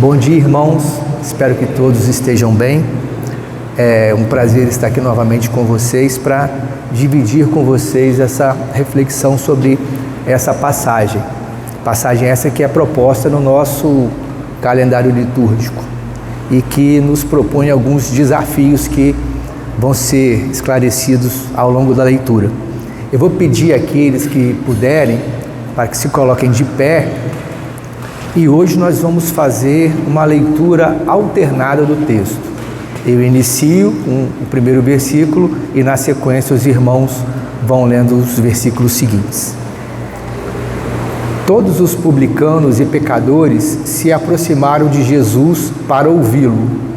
Bom dia, irmãos. Espero que todos estejam bem. É um prazer estar aqui novamente com vocês para dividir com vocês essa reflexão sobre essa passagem. Passagem essa que é proposta no nosso calendário litúrgico e que nos propõe alguns desafios que vão ser esclarecidos ao longo da leitura. Eu vou pedir àqueles que puderem para que se coloquem de pé. E hoje nós vamos fazer uma leitura alternada do texto. Eu inicio com o primeiro versículo e na sequência os irmãos vão lendo os versículos seguintes. Todos os publicanos e pecadores se aproximaram de Jesus para ouvi-lo.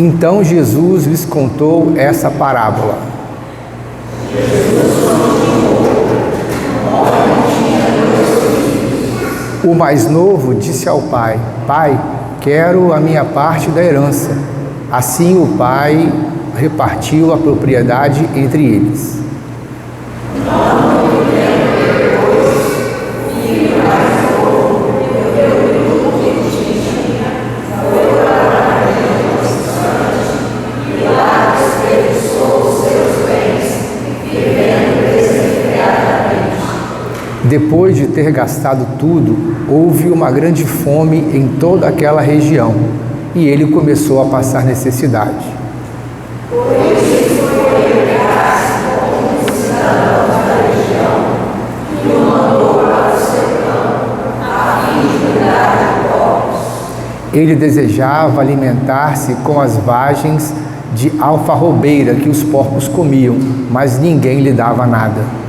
Então Jesus lhes contou essa parábola. O mais novo disse ao pai: Pai, quero a minha parte da herança. Assim o pai repartiu a propriedade entre eles. Depois de ter gastado tudo, houve uma grande fome em toda aquela região, e ele começou a passar necessidade. Ele desejava alimentar-se com as vagens de alfarrobeira que os porcos comiam, mas ninguém lhe dava nada.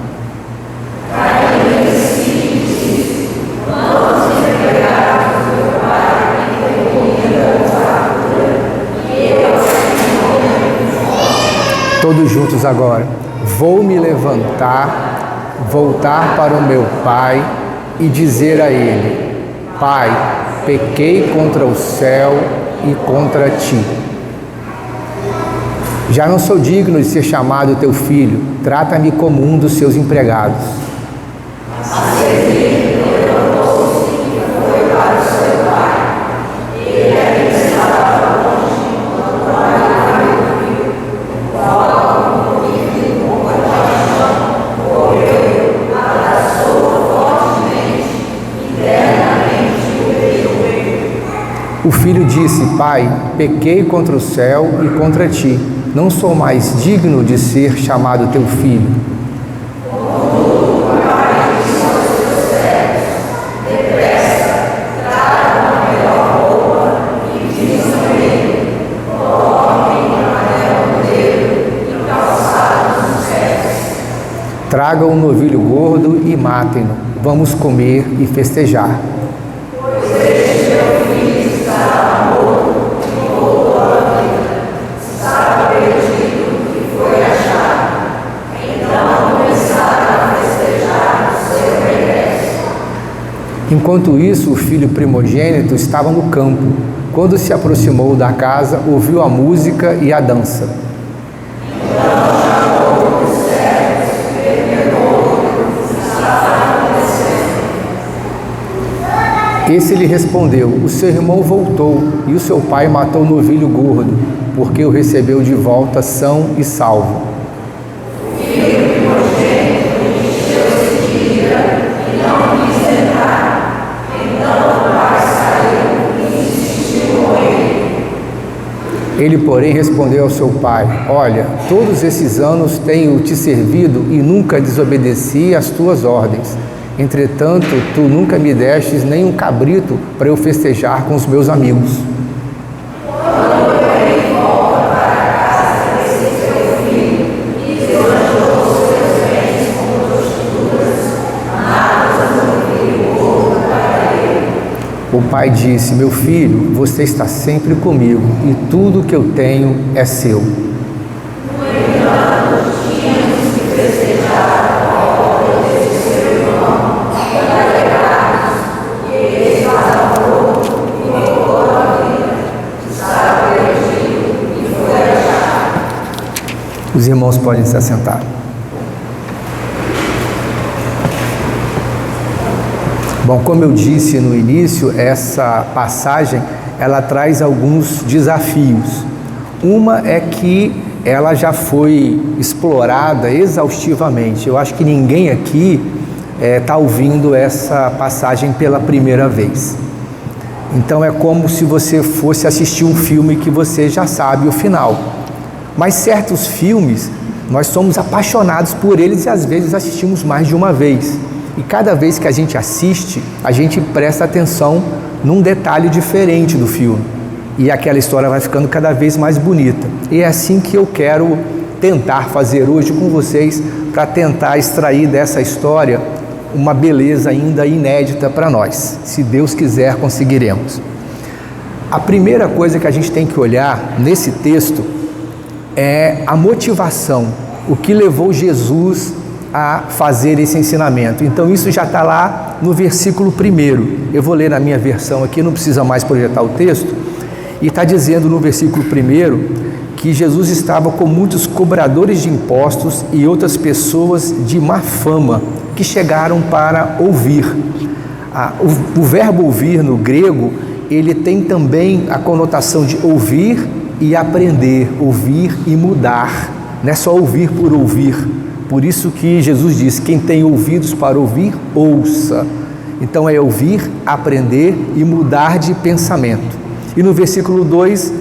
Todos juntos agora. Vou me levantar, voltar para o meu pai e dizer a ele: Pai, pequei contra o céu e contra ti. Já não sou digno de ser chamado teu filho, trata-me como um dos seus empregados. O filho disse: Pai, pequei contra o céu e contra ti. Não sou mais digno de ser chamado teu filho. Tragam um novilho gordo e matem-no. Vamos comer e festejar. Enquanto isso, o filho primogênito estava no campo. Quando se aproximou da casa, ouviu a música e a dança. Esse lhe respondeu: O seu irmão voltou e o seu pai matou o novilho gordo, porque o recebeu de volta são e salvo. Ele, porém, respondeu ao seu pai: Olha, todos esses anos tenho te servido e nunca desobedeci às tuas ordens. Entretanto, tu nunca me destes nem um cabrito para eu festejar com os meus amigos. O pai disse: Meu filho, você está sempre comigo e tudo que eu tenho é seu. Os irmãos podem se assentar. Bom, como eu disse no início, essa passagem ela traz alguns desafios. Uma é que ela já foi explorada exaustivamente. Eu acho que ninguém aqui está ouvindo essa passagem pela primeira vez. Então é como se você fosse assistir um filme que você já sabe o final. Mas certos filmes, nós somos apaixonados por eles e às vezes assistimos mais de uma vez. E cada vez que a gente assiste, a gente presta atenção num detalhe diferente do filme. E aquela história vai ficando cada vez mais bonita. E é assim que eu quero tentar fazer hoje com vocês, para tentar extrair dessa história uma beleza ainda inédita para nós. Se Deus quiser, conseguiremos. A primeira coisa que a gente tem que olhar nesse texto é a motivação, o que levou Jesus a fazer esse ensinamento. Então isso já está lá no versículo 1. Eu vou ler na minha versão aqui, não precisa mais projetar o texto. E está dizendo no versículo 1 que Jesus estava com muitos cobradores de impostos e outras pessoas de má fama que chegaram para ouvir. O verbo ouvir no grego, ele tem também a conotação de ouvir e aprender, ouvir e mudar. Não é só ouvir por ouvir. Por isso que Jesus diz, quem tem ouvidos para ouvir, ouça. Então é ouvir, aprender e mudar de pensamento. E no versículo 2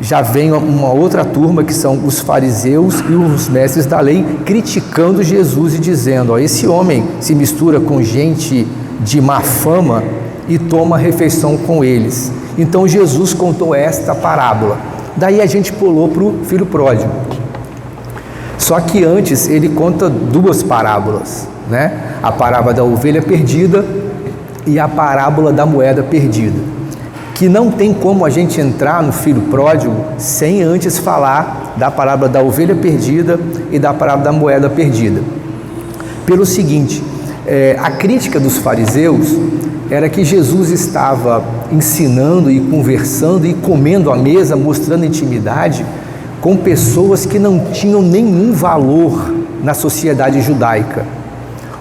já vem uma outra turma, que são os fariseus e os mestres da lei, criticando Jesus e dizendo, esse homem se mistura com gente de má fama e toma refeição com eles. Então Jesus contou esta parábola. Daí a gente pulou para o filho pródigo. Só que antes ele conta duas parábolas, né? A parábola da ovelha perdida e a parábola da moeda perdida, que não tem como a gente entrar no filho pródigo sem antes falar da parábola da ovelha perdida e da parábola da moeda perdida. Pelo seguinte, a crítica dos fariseus era que Jesus estava ensinando e conversando e comendo à mesa, mostrando intimidade com pessoas que não tinham nenhum valor na sociedade judaica.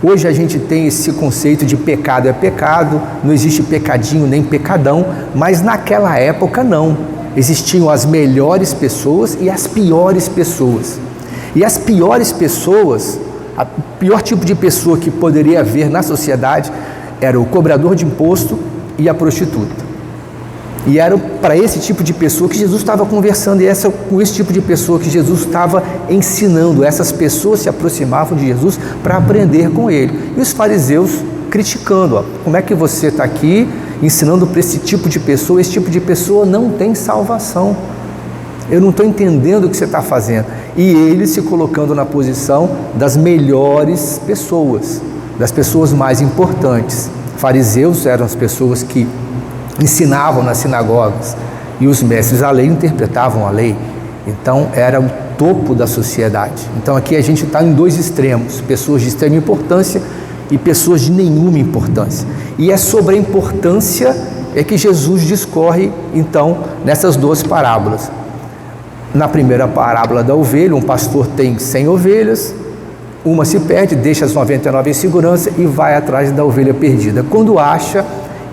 Hoje a gente tem esse conceito de pecado é pecado, não existe pecadinho nem pecadão, mas naquela época não. Existiam as melhores pessoas e as piores pessoas. E as piores pessoas, o pior tipo de pessoa que poderia haver na sociedade era o cobrador de imposto e a prostituta. E era para esse tipo de pessoa que Jesus estava conversando, e com esse tipo de pessoa que Jesus estava ensinando. Essas pessoas se aproximavam de Jesus para aprender com ele. E os fariseus criticando, como é que você está aqui ensinando para esse tipo de pessoa? Esse tipo de pessoa não tem salvação. Eu não estou entendendo o que você está fazendo. E ele se colocando na posição das melhores pessoas, das pessoas mais importantes. Fariseus eram as pessoas que ensinavam nas sinagogas e os mestres da lei interpretavam a lei. Então era o topo da sociedade. Então aqui a gente está em dois extremos, pessoas de extrema importância e pessoas de nenhuma importância. E é sobre a importância que Jesus discorre então nessas duas parábolas. Na primeira parábola da ovelha, um pastor tem 100 ovelhas, uma se perde, deixa as 99 em segurança e vai atrás da ovelha perdida. Quando acha,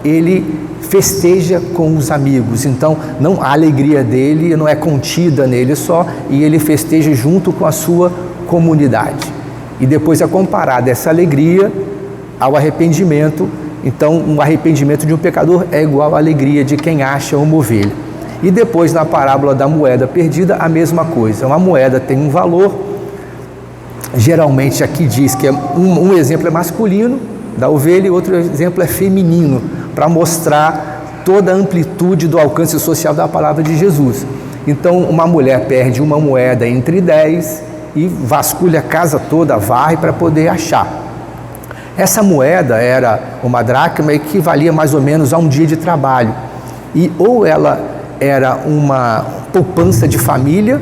ele festeja com os amigos. Então a alegria dele não é contida nele só, e ele festeja junto com a sua comunidade. E depois é comparada essa alegria ao arrependimento. Então o arrependimento de um pecador é igual à alegria de quem acha uma ovelha. E depois na parábola da moeda perdida, a mesma coisa. Uma moeda tem um valor, geralmente aqui diz que um exemplo é masculino da ovelha e outro exemplo é feminino, para mostrar toda a amplitude do alcance social da palavra de Jesus. Então uma mulher perde uma moeda entre 10 e vasculha a casa toda, varre para poder achar. Essa moeda era uma dracma, que valia mais ou menos a um dia de trabalho. E ou ela era uma poupança de família,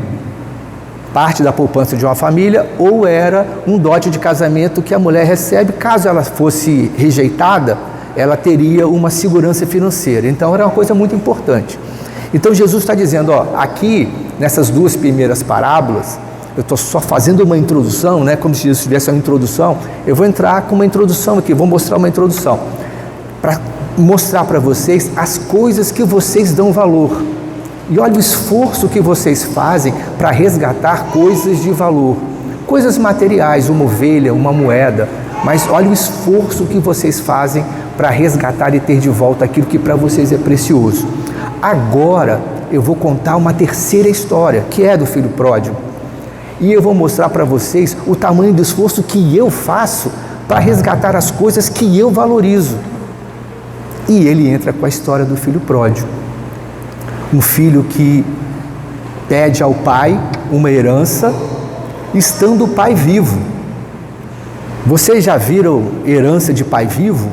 parte da poupança de uma família, ou era um dote de casamento que a mulher recebe. Caso ela fosse rejeitada, ela teria uma segurança financeira. Então era uma coisa muito importante. Então Jesus está dizendo, aqui nessas duas primeiras parábolas, eu estou só fazendo uma introdução, né? Como se Jesus tivesse uma introdução. Eu vou entrar com uma introdução aqui, vou mostrar uma introdução para mostrar para vocês as coisas que vocês dão valor. E olha o esforço que vocês fazem para resgatar coisas de valor, coisas materiais, uma ovelha, uma moeda, mas olha o esforço que vocês fazem para resgatar e ter de volta aquilo que para vocês é precioso. Agora eu vou contar uma terceira história, que é do filho pródigo. E eu vou mostrar para vocês o tamanho do esforço que eu faço para resgatar as coisas que eu valorizo. E ele entra com a história do filho pródigo. Um filho que pede ao pai uma herança, estando o pai vivo. Vocês já viram herança de pai vivo?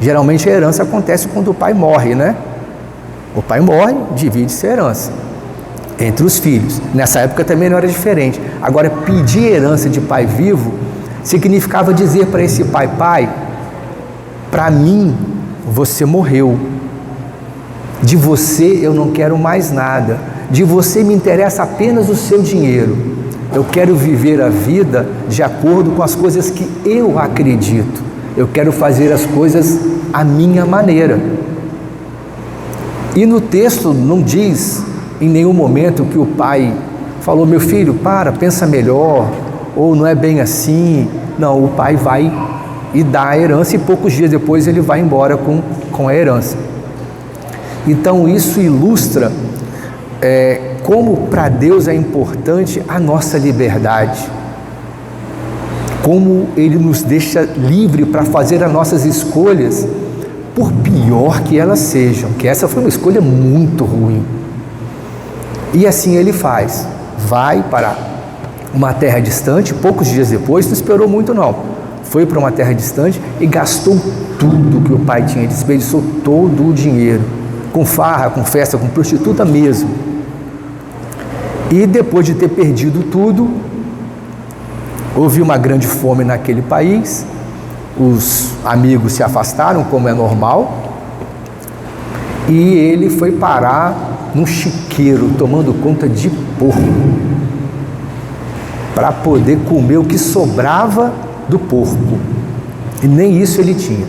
Geralmente a herança acontece quando o pai morre, né? O pai morre, divide-se a herança entre os filhos. Nessa época também não era diferente. Agora, pedir herança de pai vivo significava dizer para esse pai: pai, para mim você morreu, de você eu não quero mais nada, de você me interessa apenas o seu dinheiro, eu quero viver a vida de acordo com as coisas que eu acredito, eu quero fazer as coisas à minha maneira. E no texto não diz em nenhum momento que o pai falou: meu filho, pensa melhor, ou não é bem assim. Não, o pai vai e dá a herança, e poucos dias depois ele vai embora com a herança. Então isso ilustra como para Deus é importante a nossa liberdade, como Ele nos deixa livre para fazer as nossas escolhas, por pior que elas sejam, que essa foi uma escolha muito ruim. E assim ele faz, vai para uma terra distante, poucos dias depois, não esperou muito não, foi para uma terra distante e gastou tudo que o pai tinha, desperdiçou todo o dinheiro, com farra, com festa, com prostituta mesmo. E depois de ter perdido tudo, houve uma grande fome naquele país, os amigos se afastaram, como é normal, e ele foi parar num chiqueiro, tomando conta de porco, para poder comer o que sobrava do porco, e nem isso ele tinha.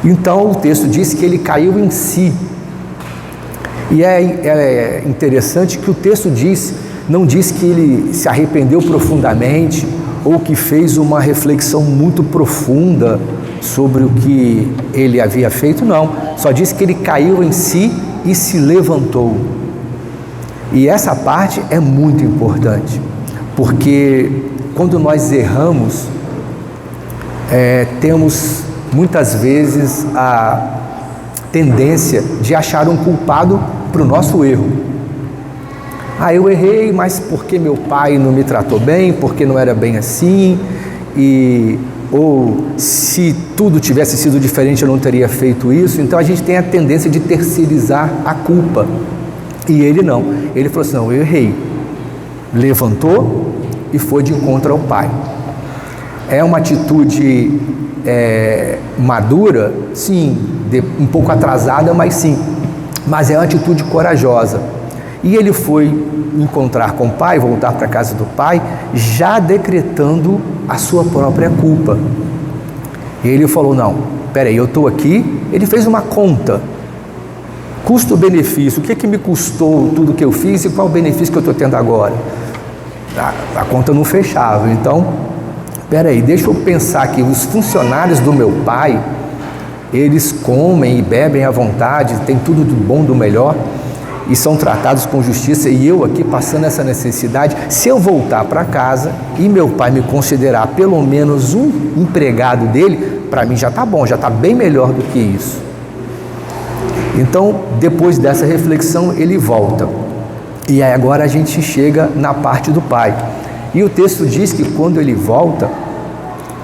Então o texto diz que ele caiu em si, e é interessante que o texto não diz que ele se arrependeu profundamente, ou que fez uma reflexão muito profunda sobre o que ele havia feito, não. Só diz que ele caiu em si e se levantou. E essa parte é muito importante, porque quando nós erramos, temos muitas vezes a tendência de achar um culpado para o nosso erro. Eu errei, mas porque meu pai não me tratou bem, porque não era bem assim, ou se tudo tivesse sido diferente eu não teria feito isso. Então a gente tem a tendência de terceirizar a culpa, e ele não, ele falou assim: não, eu errei, levantou e foi de encontro ao pai. É uma atitude madura, sim, um pouco atrasada, mas é uma atitude corajosa. E ele foi encontrar com o pai, voltar para a casa do pai, já decretando a sua própria culpa. E ele falou: não, peraí, eu estou aqui. Ele fez uma conta, custo-benefício, o que me custou tudo que eu fiz e qual o benefício que eu estou tendo agora? A conta não fechava. Então, peraí, deixa eu pensar que os funcionários do meu pai, eles comem e bebem à vontade, tem tudo do bom, do melhor, e são tratados com justiça, e eu aqui passando essa necessidade. Se eu voltar para casa e meu pai me considerar pelo menos um empregado dele, para mim já está bom, já está bem melhor do que isso. Então, depois dessa reflexão, ele volta. E aí agora a gente chega na parte do pai. E o texto diz que quando ele volta,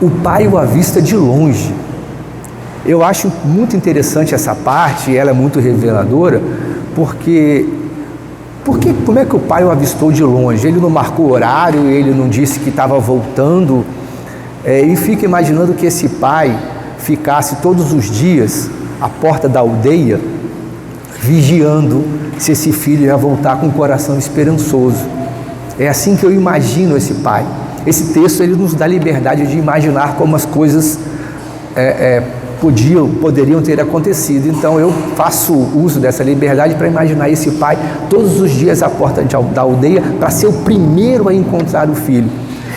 o pai o avista de longe. Eu acho muito interessante essa parte, ela é muito reveladora, porque como é que o pai o avistou de longe? Ele não marcou horário, ele não disse que estava voltando, e fica imaginando que esse pai ficasse todos os dias à porta da aldeia, vigiando se esse filho ia voltar com o coração esperançoso. É assim que eu imagino esse pai. Esse texto ele nos dá liberdade de imaginar como as coisas poderiam ter acontecido. Então eu faço uso dessa liberdade para imaginar esse pai todos os dias à porta da aldeia para ser o primeiro a encontrar o filho.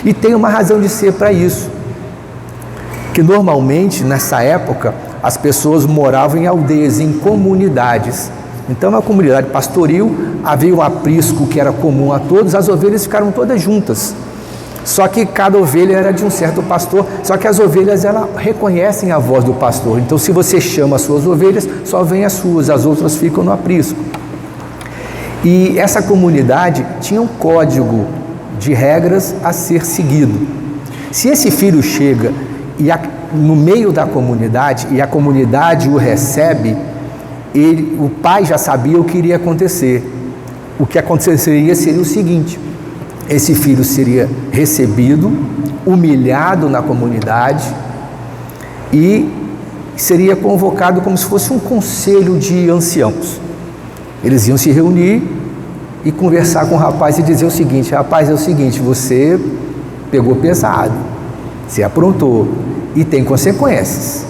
E tem uma razão de ser para isso, que normalmente nessa época as pessoas moravam em aldeias, em comunidades. Então na comunidade pastoril havia um aprisco que era comum a todos, as ovelhas ficaram todas juntas. Só que cada ovelha era de um certo pastor, só que as ovelhas elas reconhecem a voz do pastor. Então se você chama as suas ovelhas, só vem as suas, as outras ficam no aprisco. E essa comunidade tinha um código de regras a ser seguido. Se esse filho chega no meio da comunidade e a comunidade o recebe, o pai já sabia o que iria acontecer. O que aconteceria seria o seguinte: esse filho seria recebido, humilhado na comunidade e seria convocado como se fosse um conselho de anciãos. Eles iam se reunir e conversar com o rapaz e dizer o seguinte: rapaz, é o seguinte, você pegou pesado, você aprontou e tem consequências.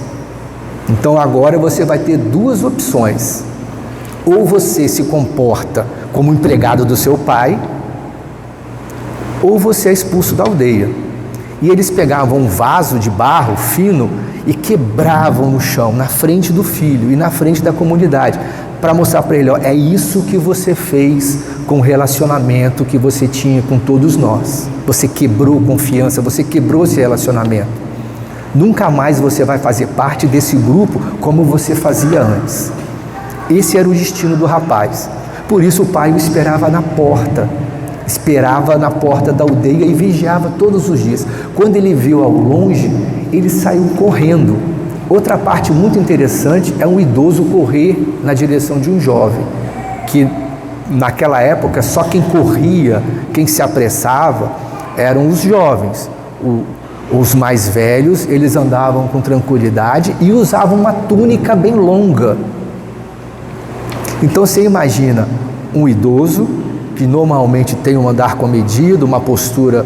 Então agora você vai ter duas opções: ou você se comporta como empregado do seu pai, ou você é expulso da aldeia. E eles pegavam um vaso de barro fino e quebravam no chão, na frente do filho e na frente da comunidade, para mostrar para ele: ó, é isso que você fez com o relacionamento que você tinha com todos nós. Você quebrou confiança, você quebrou esse relacionamento. Nunca mais você vai fazer parte desse grupo como você fazia antes. Esse era o destino do rapaz. Por isso o pai o esperava na porta da aldeia e vigiava todos os dias. Quando ele viu ao longe, ele saiu correndo. Outra parte muito interessante é um idoso correr na direção de um jovem, que naquela época só quem corria, quem se apressava, eram os jovens. Os mais velhos, eles andavam com tranquilidade e usavam uma túnica bem longa. Então você imagina um idoso que normalmente tem um andar comedido, uma postura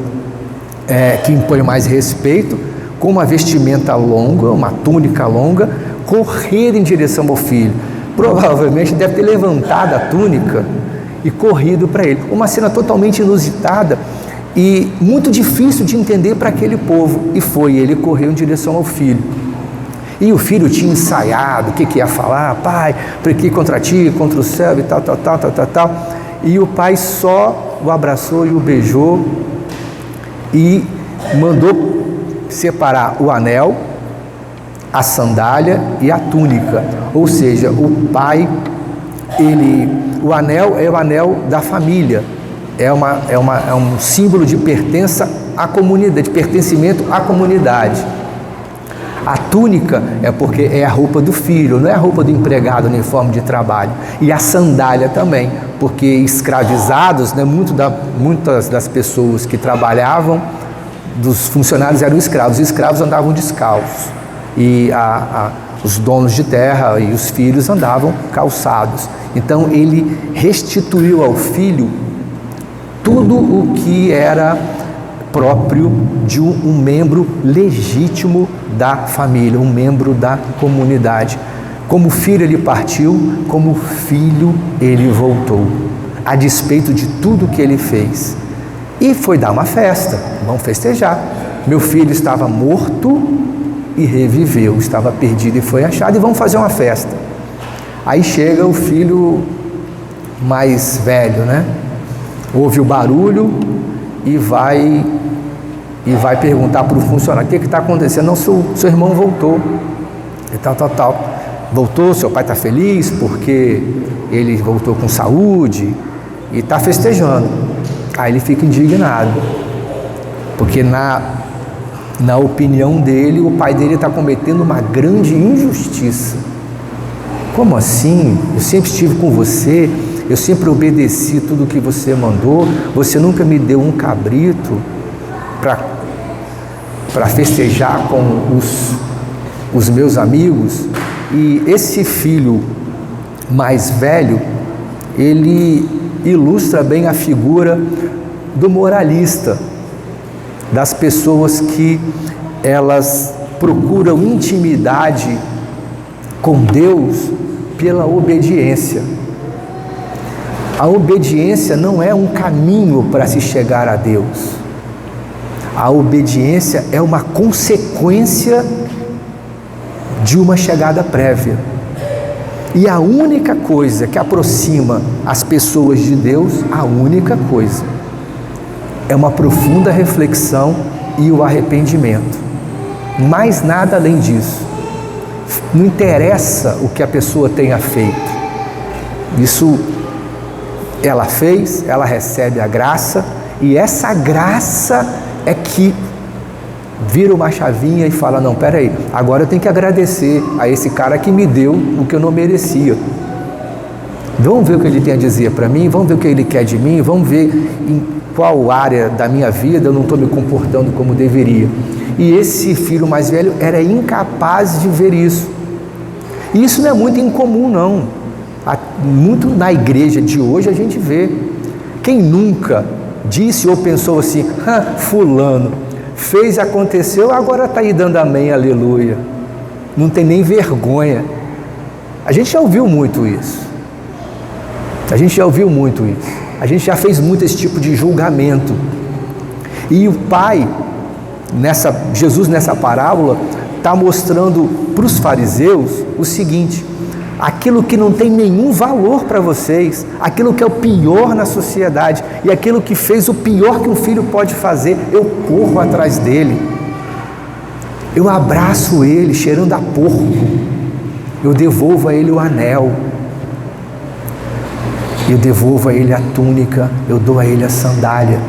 que impõe mais respeito, com uma vestimenta longa, uma túnica longa, correr em direção ao filho. Provavelmente deve ter levantado a túnica e corrido para ele. Uma cena totalmente inusitada e muito difícil de entender para aquele povo. E ele correu em direção ao filho. E o filho tinha ensaiado o que ia falar: pai, preguei contra ti, contra o céu e tal. E o pai só o abraçou e o beijou e mandou separar o anel, a sandália e a túnica. Ou seja, o pai, o anel é o anel da família, é um símbolo de pertença à comunidade, de pertencimento à comunidade. A túnica é porque é a roupa do filho, não é a roupa do empregado, uniforme de trabalho. E a sandália também, porque escravizados, né, muitas das pessoas que trabalhavam, dos funcionários, eram escravos. Os escravos andavam descalços e os donos de terra e os filhos andavam calçados. Então ele restituiu ao filho tudo o que era próprio de um membro legítimo da família, um membro da comunidade. Como filho ele partiu, como filho ele voltou, a despeito de tudo que ele fez. E foi dar uma festa, vamos festejar. Meu filho estava morto e reviveu, estava perdido e foi achado, e vamos fazer uma festa. Aí chega o filho mais velho, né? Ouve o barulho e vai perguntar para o funcionário: o que está acontecendo? Não, seu irmão voltou, e tal. Voltou, seu pai está feliz porque ele voltou com saúde e está festejando. Aí ele fica indignado, porque na opinião dele, o pai dele está cometendo uma grande injustiça. Como assim? Eu sempre estive com você, eu sempre obedeci tudo o que você mandou, você nunca me deu um cabrito para festejar com os meus amigos. E esse filho mais velho, ele ilustra bem a figura do moralista, das pessoas que elas procuram intimidade com Deus pela obediência. A obediência não é um caminho para se chegar a Deus. A obediência é uma consequência de uma chegada prévia. E a única coisa que aproxima as pessoas de Deus, a única coisa, é uma profunda reflexão e o arrependimento. Mais nada além disso. Não interessa o que a pessoa tenha feito. Isso ela fez, ela recebe a graça, e essa graça é que vira uma chavinha e fala, não, peraí, agora eu tenho que agradecer a esse cara que me deu o que eu não merecia. Vamos ver o que ele tem a dizer para mim, vamos ver o que ele quer de mim, vamos ver em qual área da minha vida eu não estou me comportando como deveria. E esse filho mais velho era incapaz de ver isso. E isso não é muito incomum, não. Muito na igreja de hoje a gente vê. Quem nunca disse ou pensou assim, fulano fez e aconteceu, agora está aí dando amém, aleluia. Não tem nem vergonha. A gente já ouviu muito isso. A gente já ouviu muito isso. A gente já fez muito esse tipo de julgamento. E o Pai, Jesus nessa parábola, está mostrando para os fariseus o seguinte: aquilo que não tem nenhum valor para vocês, aquilo que é o pior na sociedade e aquilo que fez o pior que um filho pode fazer, eu corro atrás dele, eu abraço ele cheirando a porco, eu devolvo a ele o anel, eu devolvo a ele a túnica, eu dou a ele a sandália.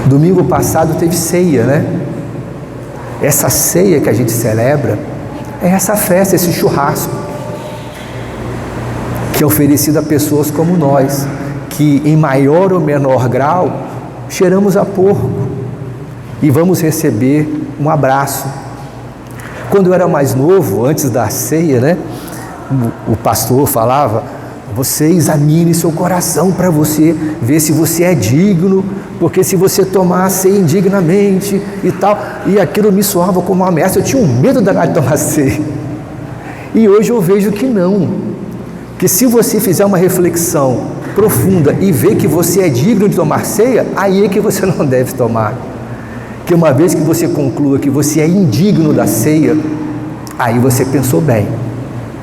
Domingo passado teve ceia, né? Essa ceia que a gente celebra é essa festa, esse churrasco que é oferecido a pessoas como nós, que em maior ou menor grau cheiramos a porco e vamos receber um abraço. Quando eu era mais novo, antes da ceia, né, o pastor falava: você examine seu coração para você ver se você é digno, porque se você tomar a ceia indignamente e tal, e aquilo me soava como uma ameaça, eu tinha um medo danado de tomar ceia. E hoje eu vejo que não, que se você fizer uma reflexão profunda e ver que você é digno de tomar ceia, aí é que você não deve tomar. Que uma vez que você conclua que você é indigno da ceia, aí você pensou bem,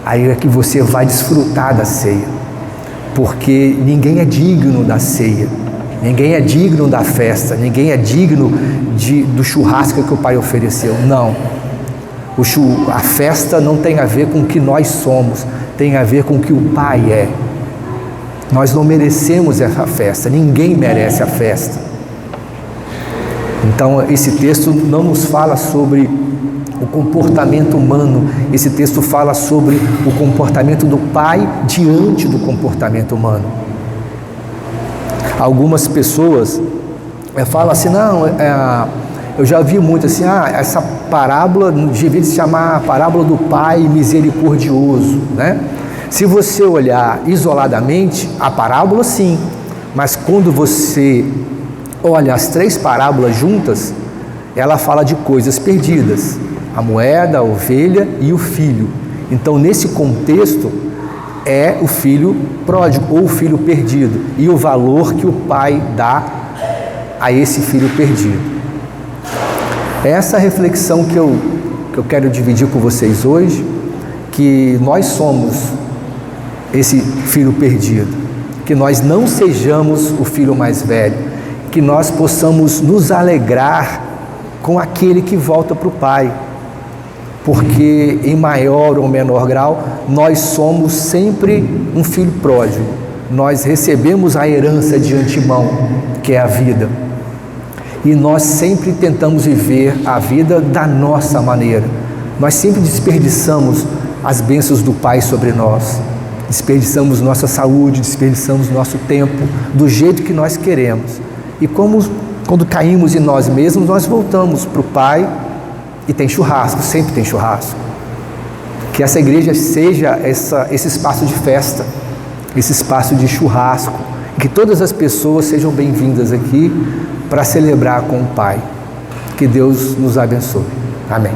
aí é que você vai desfrutar da ceia, porque ninguém é digno da ceia, ninguém é digno da festa, ninguém é digno do churrasco que o Pai ofereceu. Não, a festa não tem a ver com o que nós somos, tem a ver com o que o Pai é. Nós não merecemos essa festa, ninguém merece a festa. Então esse texto não nos fala sobre o comportamento humano, esse texto fala sobre o comportamento do Pai diante do comportamento humano. Algumas pessoas falam assim, não, eu já vi muito assim, essa parábola devia se chamar a parábola do Pai misericordioso, né? Se você olhar isoladamente, a parábola sim, mas quando você olha as três parábolas juntas, ela fala de coisas perdidas: a moeda, a ovelha e o filho. Então, nesse contexto, é o filho pródigo ou o filho perdido e o valor que o pai dá a esse filho perdido. É essa reflexão que eu quero dividir com vocês hoje, que nós somos esse filho perdido, que nós não sejamos o filho mais velho, que nós possamos nos alegrar com aquele que volta para o Pai, porque em maior ou menor grau nós somos sempre um filho pródigo, nós recebemos a herança de antemão, que é a vida, e nós sempre tentamos viver a vida da nossa maneira, nós sempre desperdiçamos as bênçãos do Pai sobre nós, desperdiçamos nossa saúde, desperdiçamos nosso tempo do jeito que nós queremos, e quando caímos em nós mesmos, nós voltamos para o Pai e tem churrasco, sempre tem churrasco. Que essa igreja seja esse espaço de festa, esse espaço de churrasco, que todas as pessoas sejam bem-vindas aqui para celebrar com o Pai. Que Deus nos abençoe. Amém.